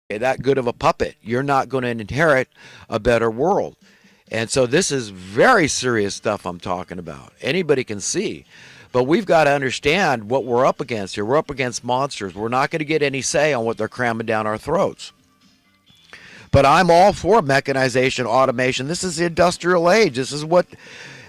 that good of a puppet. You're not going to inherit a better world. And so this is very serious stuff I'm talking about. Anybody can see. But we've got to understand what we're up against here. We're up against monsters. We're not going to get any say on what they're cramming down our throats. But I'm all for mechanization, automation. This is the industrial age. This is what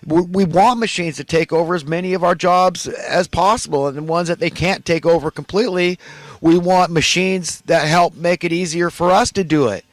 we want, machines to take over as many of our jobs as possible. And the ones that they can't take over completely, we want machines that help make it easier for us to do it.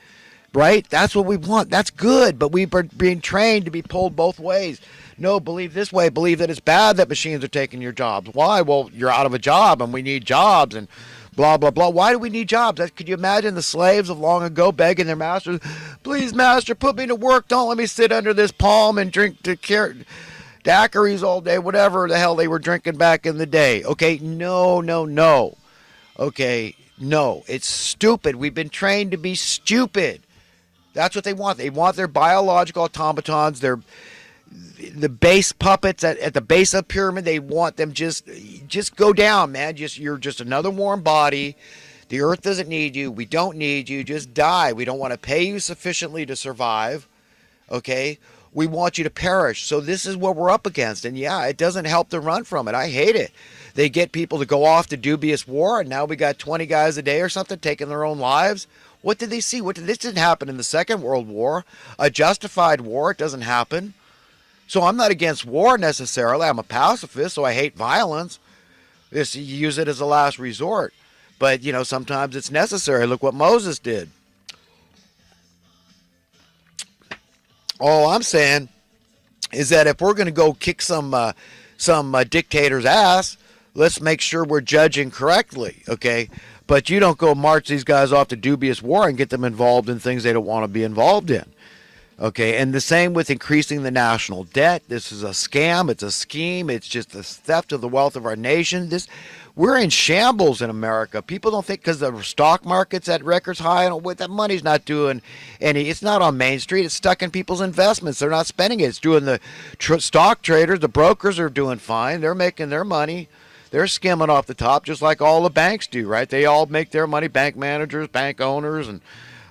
Right? That's what we want. That's good. But we've been being trained to be pulled both ways. No, believe this way. Believe that it's bad that machines are taking your jobs. Why? Well, you're out of a job and we need jobs and blah, blah, blah. Why do we need jobs? Could you imagine the slaves of long ago begging their masters, please, master, put me to work. Don't let me sit under this palm and drink daiquiris all day, whatever the hell they were drinking back in the day. Okay, no, no, no. Okay, no, it's stupid. We've been trained to be stupid. That's what they want. They want their biological automatons, the base puppets at the base of the pyramid. They want them just go down, man. You're just another warm body. The earth doesn't need you. We don't need you. Just die. We don't want to pay you sufficiently to survive. Okay? We want you to perish. So this is what we're up against. And yeah, it doesn't help to run from it. I hate it. They get people to go off to dubious war, and now we got 20 guys a day or something taking their own lives. What did they see? This didn't happen in the Second World War. A justified war, it doesn't happen. So I'm not against war necessarily. I'm a pacifist, so I hate violence. Just use it as a last resort. But, sometimes it's necessary. Look what Moses did. All I'm saying is that if we're going to go kick some dictator's ass, let's make sure we're judging correctly, okay? But you don't go march these guys off to dubious war and get them involved in things they don't want to be involved in. Okay, and the same with increasing the national debt. This is a scam. It's a scheme. It's just the theft of the wealth of our nation. We're in shambles in America. People don't think because the stock market's at records high, what that money's not doing any. It's not on Main Street. It's stuck in people's investments. They're not spending it. It's doing the stock traders. The brokers are doing fine. They're making their money. They're skimming off the top just like all the banks do, right? They all make their money, bank managers, bank owners, and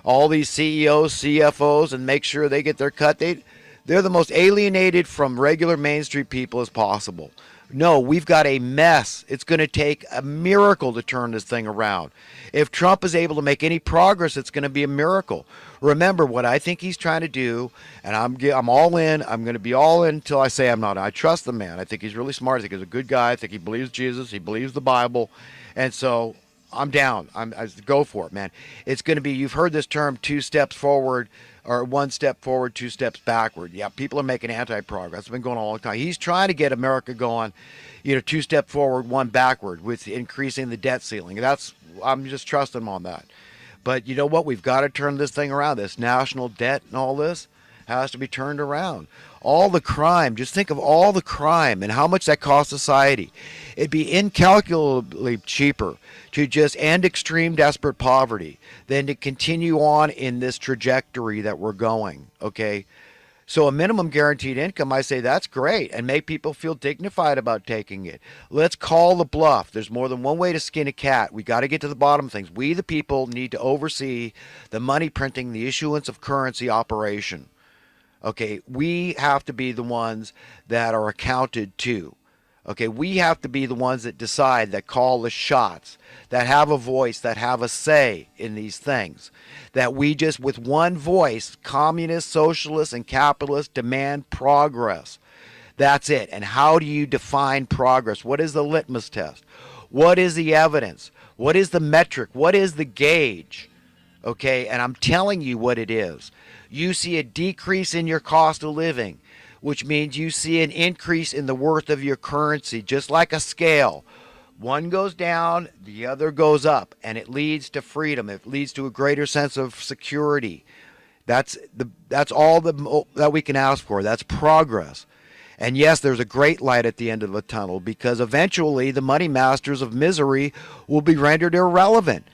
all these CEOs, CFOs, and make sure they get their cut. They're the most alienated from regular Main Street people as possible. No, we've got a mess. It's going to take a miracle to turn this thing around. If Trump is able to make any progress, it's going to be a miracle. Remember what I think he's trying to do, and I'm all in. I'm going to be all in until I say I'm not. I trust the man. I think he's really smart. I think he's a good guy. I think he believes Jesus. He believes the Bible. And so I'm down. I go for it, man. It's going to be, you've heard this term, 2 steps forward, or 1 step forward, 2 steps backward. Yeah, people are making anti-progress. It's been going on a long time. He's trying to get America going, 2 steps forward, 1 backward with increasing the debt ceiling. I'm just trusting him on that. But you know what? We've got to turn this thing around. This national debt and all this has to be turned around. All the crime, just think of all the crime and how much that costs society. It'd be incalculably cheaper to just end extreme desperate poverty than to continue on in this trajectory that we're going, okay? So a minimum guaranteed income, I say that's great, and make people feel dignified about taking it. Let's call the bluff. There's more than one way to skin a cat. We got to get to the bottom of things. We, the people, need to oversee the money printing, the issuance of currency operation. Okay, we have to be the ones that are accounted to. Okay, we have to be the ones that decide, that call the shots, that have a voice, that have a say in these things. That we just, with one voice, communists, socialists, and capitalists, demand progress. That's it. And how do you define progress? What is the litmus test? What is the evidence? What is the metric? What is the gauge? Okay, and I'm telling you what it is. You see a decrease in your cost of living, which means you see an increase in the worth of your currency, just like a scale. One goes down, the other goes up, and it leads to freedom. It leads to a greater sense of security. That's all that we can ask for. That's progress. And yes, there's a great light at the end of the tunnel, because eventually the money masters of misery will be rendered irrelevant.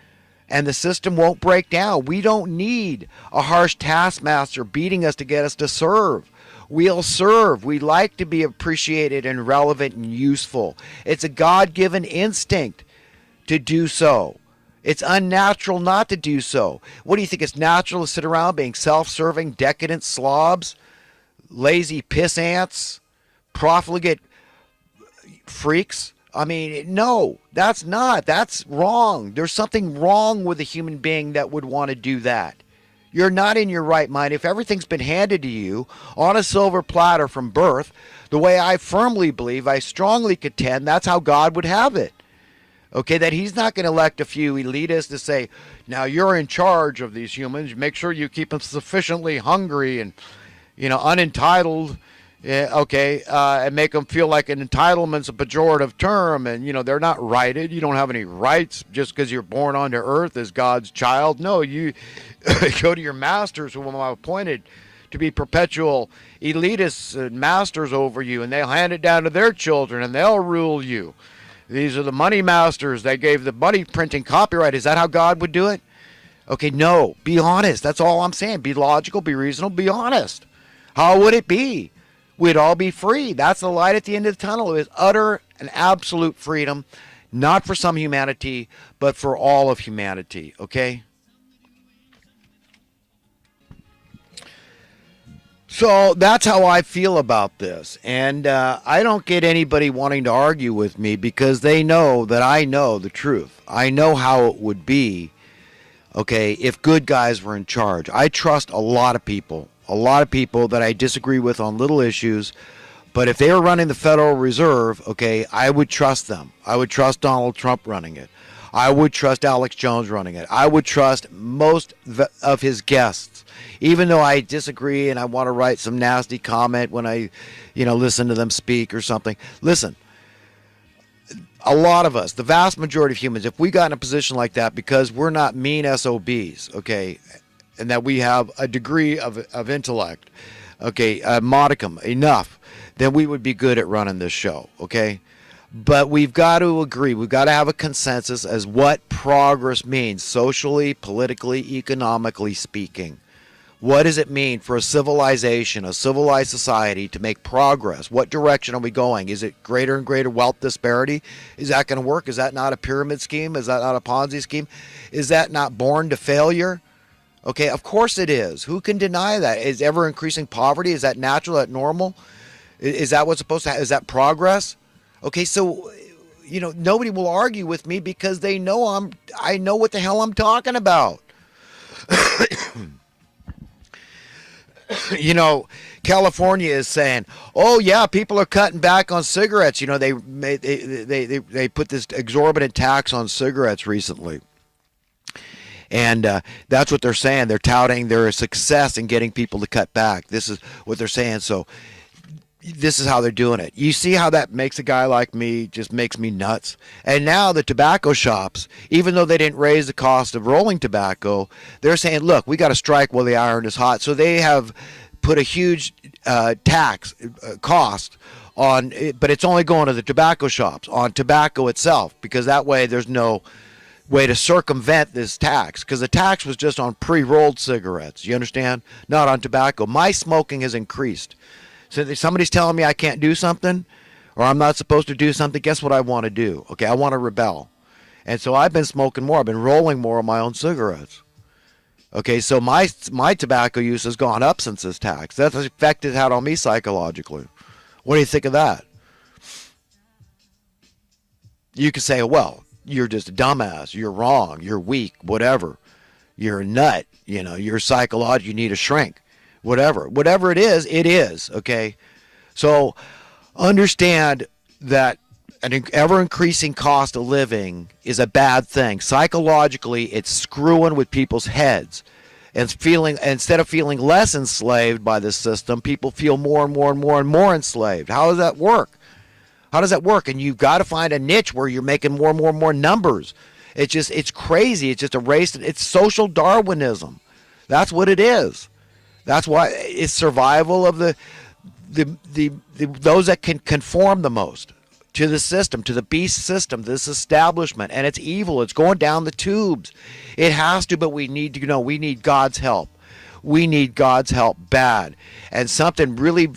And the system won't break down. We don't need a harsh taskmaster beating us to get us to serve. We'll serve. We like to be appreciated and relevant and useful. It's a God-given instinct to do so. It's unnatural not to do so. What do you think? It's natural to sit around being self-serving, decadent slobs, lazy piss ants, profligate freaks? I mean, no, that's not. That's wrong. There's something wrong with a human being that would want to do that. You're not in your right mind. If everything's been handed to you on a silver platter from birth, the way I firmly believe, I strongly contend, that's how God would have it. Okay, that he's not going to elect a few elitists to say, now you're in charge of these humans. Make sure you keep them sufficiently hungry and, unentitled. And make them feel like an entitlement's a pejorative term, and they're not righted. You don't have any rights just because you're born onto earth as God's child. No, you go to your masters, whom I'm appointed to be perpetual elitists and masters over you, and they'll hand it down to their children, and they'll rule you. These are the money masters. They gave the money printing copyright. Is that how God would do it? Okay, no. Be honest. That's all I'm saying. Be logical, be reasonable, be honest. How would it be? We'd all be free. That's the light at the end of the tunnel. It is utter and absolute freedom, not for some humanity, but for all of humanity, okay? So that's how I feel about this. And I don't get anybody wanting to argue with me because they know that I know the truth. I know how it would be, okay, if good guys were in charge. I trust a lot of people that I disagree with on little issues, but if they were running the Federal Reserve, okay, I would trust them. I would trust Donald Trump running it. I would trust Alex Jones running it. I would trust most of his guests, even though I disagree and I want to write some nasty comment when I, listen to them speak or something. Listen, a lot of us, the vast majority of humans, if we got in a position like that because we're not mean SOBs, okay, and that we have a degree of intellect, okay, a modicum, enough, then we would be good at running this show, okay? But we've got to agree. We've got to have a consensus as what progress means, socially, politically, economically speaking. What does it mean for a civilization, a civilized society to make progress? What direction are we going? Is it greater and greater wealth disparity? Is that going to work? Is that not a pyramid scheme? Is that not a Ponzi scheme? Is that not born to failure? Okay, of course it is. Who can deny that? Is ever increasing poverty? Is that natural? Is that normal? Is that what's supposed to happen? Is that progress? Okay, so nobody will argue with me because they know I know what the hell I'm talking about. California is saying, "Oh yeah, people are cutting back on cigarettes." They put this exorbitant tax on cigarettes recently. And that's what they're saying. They're touting their success in getting people to cut back. This is what they're saying. So this is how they're doing it. You see how that makes a guy like me, just makes me nuts. And now the tobacco shops, even though they didn't raise the cost of rolling tobacco, they're saying, look, we got to strike while the iron is hot. So they have put a huge tax cost on, but it's only going to the tobacco shops, on tobacco itself, because that way there's no way to circumvent this tax, because the tax was just on pre-rolled cigarettes, you understand, not on tobacco. My smoking has increased. So if somebody's telling me I can't do something or I'm not supposed to do something, guess what I want to do? Okay, I want to rebel. And so I've been smoking more. I've been rolling more of my own cigarettes. Okay, so my tobacco use has gone up since this tax. That's the effect it had on me psychologically. What do you think of that? You could say, well, you're just a dumbass, you're wrong, you're weak, whatever. You're a nut, you're psychological, you need a shrink. Whatever it is, okay? So understand that an ever-increasing cost of living is a bad thing. Psychologically, it's screwing with people's heads. And instead of feeling less enslaved by this system, people feel more and more and more and more enslaved. How does that work? And you've got to find a niche where you're making more and more and more numbers. It's crazy. It's just a race. It's social Darwinism. That's what it is. That's why it's survival of the those that can conform the most to the system, to the beast system, this establishment, and it's evil. It's going down the tubes. It has to, but we need God's help. We need God's help bad, and something really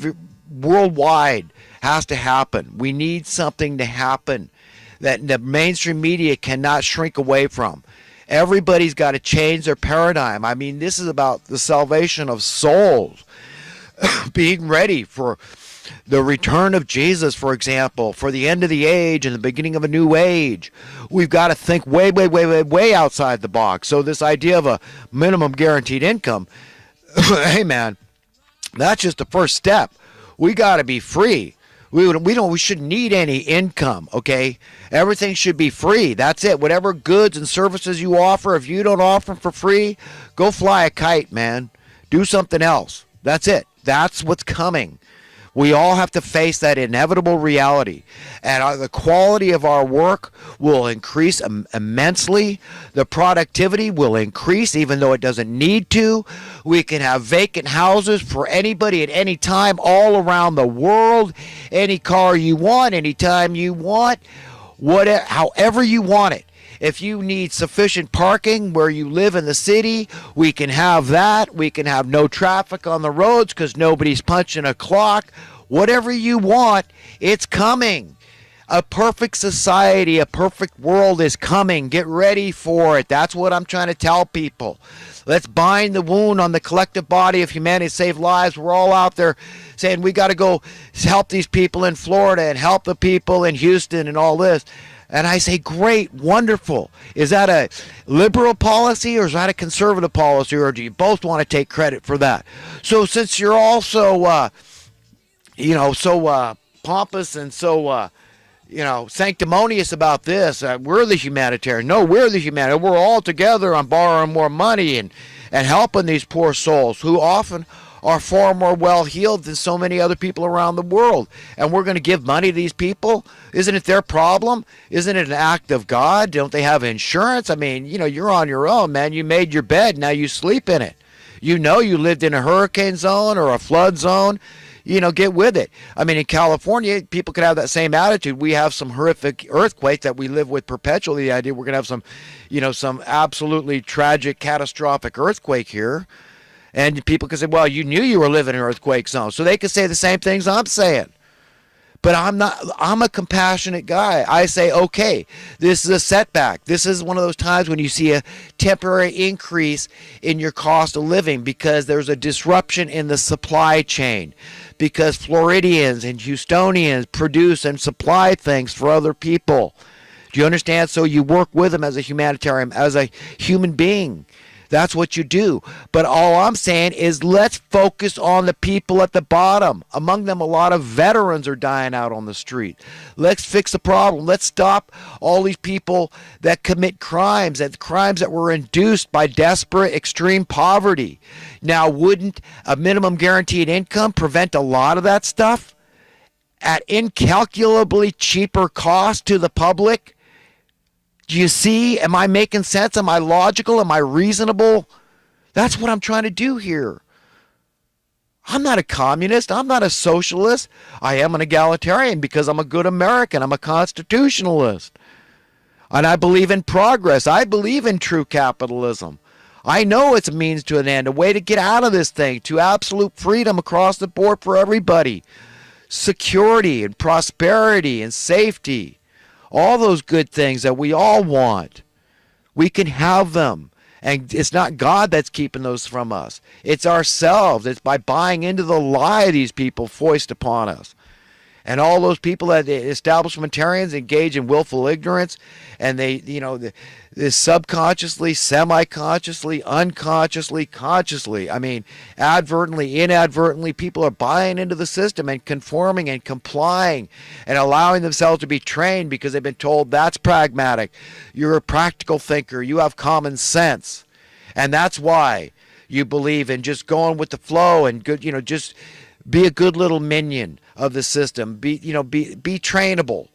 worldwide has to happen. We need something to happen that the mainstream media cannot shrink away from. Everybody's got to change their paradigm. I mean, this is about the salvation of souls, being ready for the return of Jesus, for example, for the end of the age and the beginning of a new age. We've got to think way outside the box. So this idea of a minimum guaranteed income, hey man, that's just the first step. We got to be free. We shouldn't need any income, okay? Everything should be free. That's it. Whatever goods and services you offer, if you don't offer them for free, go fly a kite, man. Do something else. That's it. That's what's coming. We all have to face that inevitable reality. And the quality of our work will increase immensely. The productivity will increase even though it doesn't need to. We can have vacant houses for anybody at any time all around the world. Any car you want, anytime you want, whatever, however you want it. If you need sufficient parking where you live in the city, we can have that. We can have no traffic on the roads because nobody's punching a clock. Whatever you want, it's coming. A perfect society, a perfect world is coming. Get ready for it. That's what I'm trying to tell people. Let's bind the wound on the collective body of humanity, save lives. We're all out there saying we got to go help these people in Florida and help the people in Houston and all this. And I say, great, wonderful. Is that a liberal policy or is that a conservative policy, or do you both want to take credit for that? So since you're all so, pompous and so, sanctimonious about this, we're the humanitarian. No, we're the humanitarian. We're all together on borrowing more money and helping these poor souls who often are far more well-heeled than so many other people around the world. And we're going to give money to these people? Isn't it their problem? Isn't it an act of God? Don't they have insurance? I mean, you're on your own, man. You made your bed. Now you sleep in it. You lived in a hurricane zone or a flood zone. Get with it. I mean, in California, people could have that same attitude. We have some horrific earthquakes that we live with perpetually. The idea we're going to have some absolutely tragic, catastrophic earthquake here. And people could say, well, you knew you were living in an earthquake zone. So they could say the same things I'm saying. But I'm a compassionate guy. I say, okay, this is a setback. This is one of those times when you see a temporary increase in your cost of living because there's a disruption in the supply chain, because Floridians and Houstonians produce and supply things for other people. Do you understand? So you work with them as a humanitarian, as a human being. That's what you do. But all I'm saying is let's focus on the people at the bottom. Among them, a lot of veterans are dying out on the street. Let's fix the problem. Let's stop all these people that commit crimes that were induced by desperate, extreme poverty. Now, wouldn't a minimum guaranteed income prevent a lot of that stuff at incalculably cheaper cost to the public? Do you see? Am I making sense? Am I logical? Am I reasonable? That's what I'm trying to do here. I'm not a communist. I'm not a socialist. I am an egalitarian because I'm a good American. I'm a constitutionalist. And I believe in progress. I believe in true capitalism. I know it's a means to an end, a way to get out of this thing, to absolute freedom across the board for everybody. Security and prosperity and safety. All those good things that we all want, we can have them. And it's not God that's keeping those from us. It's ourselves. It's by buying into the lie these people foist upon us. And all those people that establishmentarians engage in willful ignorance, and they subconsciously, semi-consciously, unconsciously, consciously, advertently, inadvertently, people are buying into the system and conforming and complying and allowing themselves to be trained because they've been told that's pragmatic. You're a practical thinker. You have common sense. And that's why you believe in just going with the flow and good, just be a good little minion of the system. Be trainable.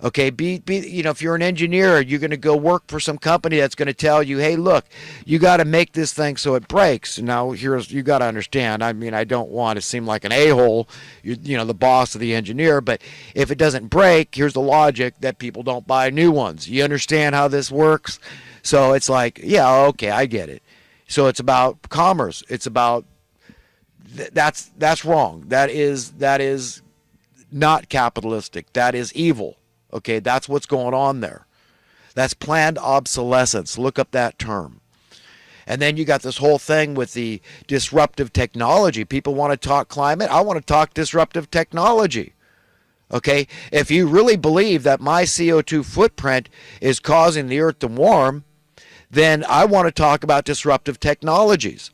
Okay, if you're an engineer, you're going to go work for some company that's going to tell you, hey, look, you got to make this thing so it breaks. Now, you got to understand. I don't want to seem like an a-hole, the boss of the engineer, but if it doesn't break, here's the logic that people don't buy new ones. You understand how this works? So it's like, yeah, okay, I get it. So it's about commerce. It's about that's wrong. That is not capitalistic. That is evil. Okay, that's what's going on there. That's planned obsolescence. Look up that term. And then you got this whole thing with the disruptive technology. People want to talk climate. I want to talk disruptive technology. Okay? If you really believe that my CO2 footprint is causing the earth to warm, then I want to talk about disruptive technologies.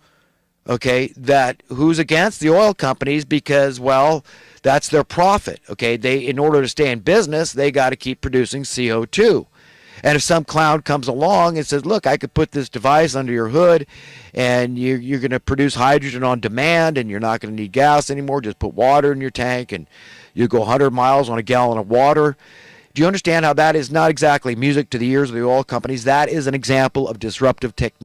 Okay? That who's against the oil companies because, well, that's their profit. Okay? In order to stay in business, they got to keep producing CO2. And if some clown comes along and says, look, I could put this device under your hood and you're going to produce hydrogen on demand and you're not going to need gas anymore, just put water in your tank and you go 100 miles on a gallon of water. Do you understand how that is not exactly music to the ears of the oil companies? That is an example of disruptive technology.